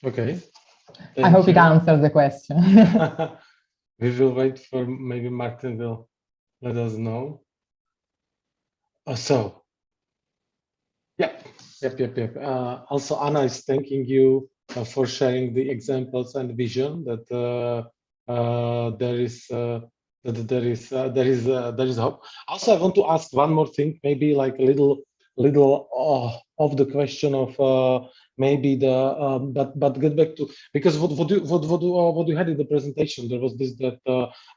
Okay. I hope it answers the question. We will wait for maybe Martin will let us know. So, yep. Also, Anna is thanking you for sharing the examples and vision that there is hope. Also, I want to ask one more thing, maybe like a little of the question of maybe the but get back to, because what you had in the presentation, there was this that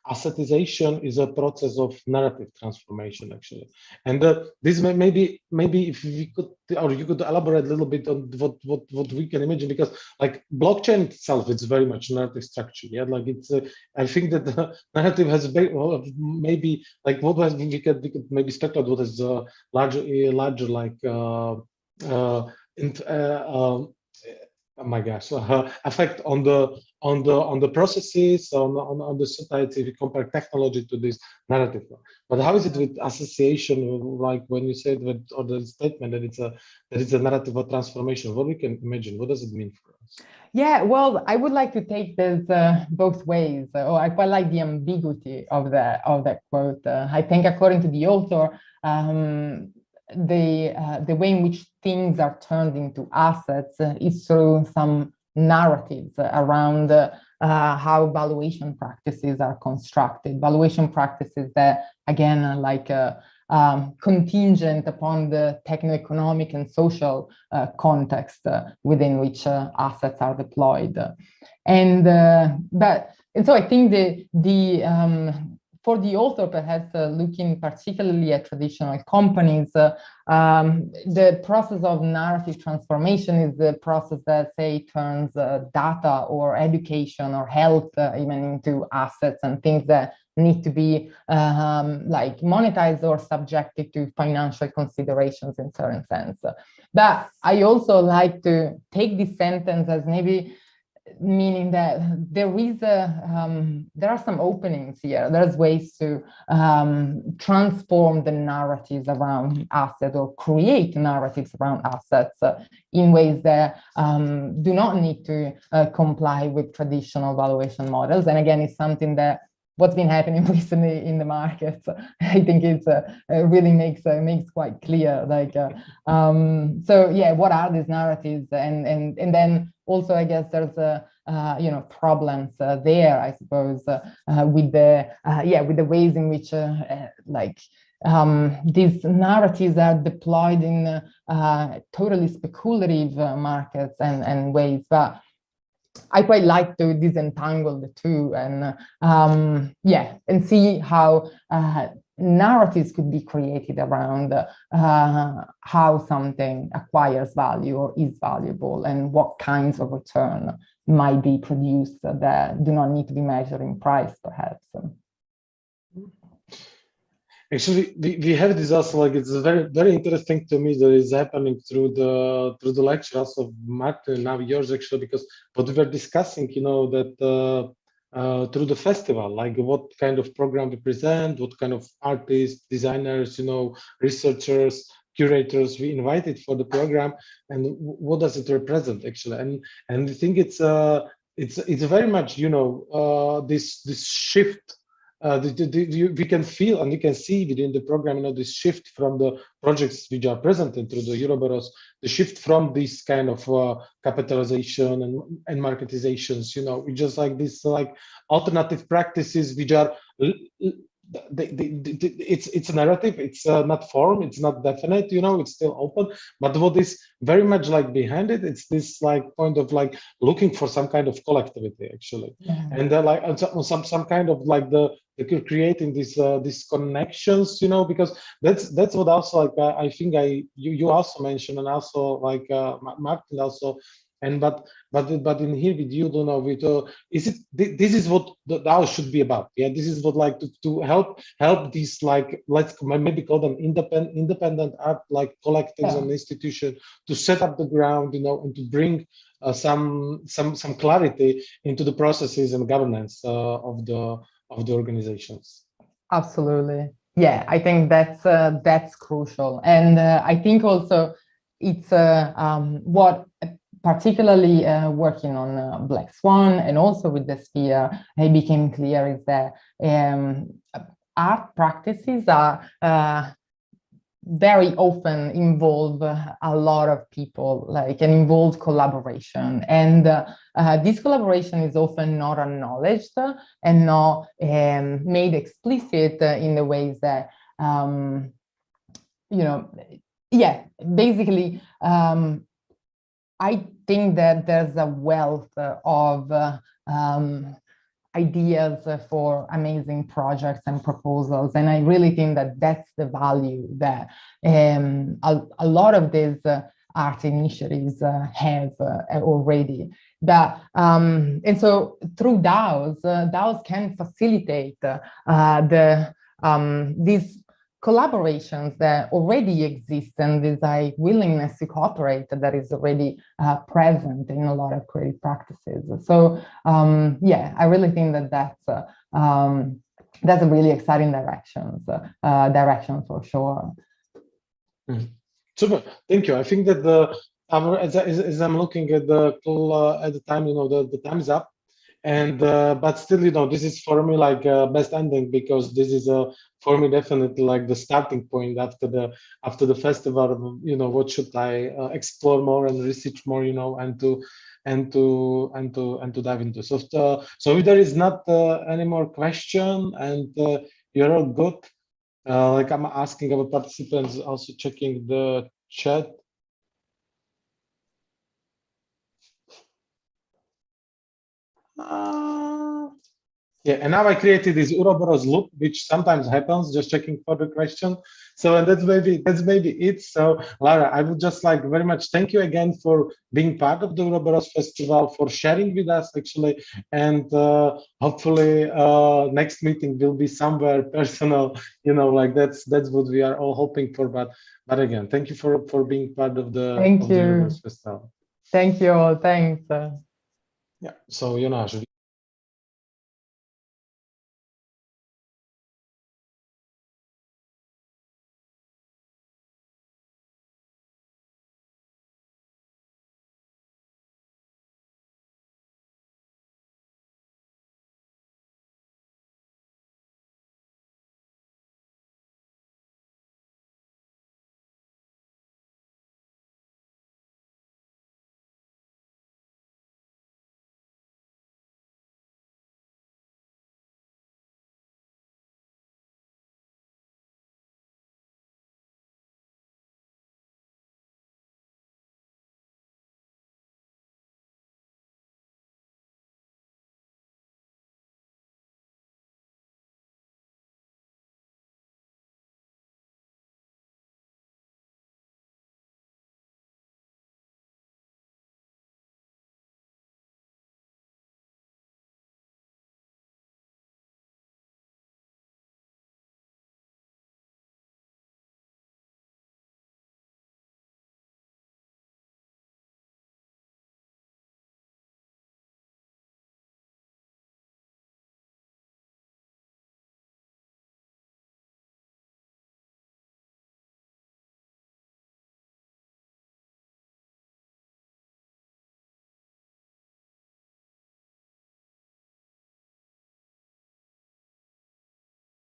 assetization is a process of narrative transformation actually, and this maybe if we could, or you could elaborate a little bit on what we can imagine, because like blockchain itself, it's very much narrative structure, yeah, like it's I think that the narrative has maybe like what was we could maybe speculate what is larger like oh my gosh, effect on the processes on the society if you compare technology to this narrative. But how is it with association? Like when you said that, or the statement that it's a narrative of transformation, what we can imagine, what does it mean for us? Yeah, well, I would like to take this both ways. I quite like the ambiguity of that quote. I think, according to the author, the way in which things are turned into assets is through some narratives around how valuation practices are constructed. Valuation practices that, again, are like contingent upon the techno-economic and social context within which assets are deployed. And so I think for the author, perhaps looking particularly at traditional companies, the process of narrative transformation is the process that, say, turns data or education or health even into assets and things that need to be like monetized or subjected to financial considerations in certain sense. But I also like to take this sentence as maybe meaning that there are some openings here. There's ways to transform the narratives around assets or create narratives around assets in ways that do not need to comply with traditional valuation models. And again, it's something that what's been happening recently in the markets, I think it's really makes quite clear. Like, so yeah, what are these narratives? And then also, I guess there's problems there, I suppose, with the ways in which these narratives are deployed in totally speculative markets and ways. But I quite like to disentangle the two and and see how narratives could be created around how something acquires value or is valuable, and what kinds of return might be produced that do not need to be measured in price, perhaps. Actually, we have this also, like, it's very, very interesting to me that is happening through the lectures of Martin, now yours, actually, because what we were discussing, that through the festival, like what kind of program we present, what kind of artists, designers, researchers, curators we invited for the program, and what does it represent actually? And I think it's very much this shift we can feel and we can see within the program, this shift from the projects which are presented through the Uroboros, the shift from this kind of capitalization and marketizations, we just like this alternative practices which are it's a narrative, it's not form, it's not definite, it's still open, but what is very much behind it, it's this point of looking for some kind of collectivity actually. Yeah. And some kind of creating these connections, because that's what also I think you also mentioned, and also Martin also. And but in here with you, is it this is what the DAO should be about? Yeah, this is what to help these let's maybe call them independent art collectives and institutions to set up the ground, and to bring some clarity into the processes and governance of the organizations. Absolutely, yeah. I think that's crucial, and I think also it's what. Particularly working on Black Swan and also with the Sphere, it became clear is that art practices are very often involve a lot of people, and involve collaboration. And this collaboration is often not acknowledged and not made explicit in the ways that, basically, I think that there's a wealth of ideas for amazing projects and proposals, and I really think that that's the value that a lot of these art initiatives have already. And so through DAOs, DAOs can facilitate these collaborations that already exist, and this willingness to cooperate that is already present in a lot of creative practices. So yeah, I really think that that's a really exciting direction for sure. Super, thank you. I think that as I'm looking at the time, the time is up. And but still, this is for me best ending, because this is for me definitely the starting point after the festival. What should I explore more and research more, and to dive into. So if there is not any more question, and you're all good, I'm asking our participants, also checking the chat. Yeah, and now I created this Uroboros loop, which sometimes happens, just checking for the question. So, and that's maybe it. So, Lara, I would just very much thank you again for being part of the Uroboros Festival, for sharing with us actually, and hopefully next meeting will be somewhere personal. That's what we are all hoping for. But again, thank you for being part of the Uroboros Festival. Thank you all. Thanks. Yeah. So,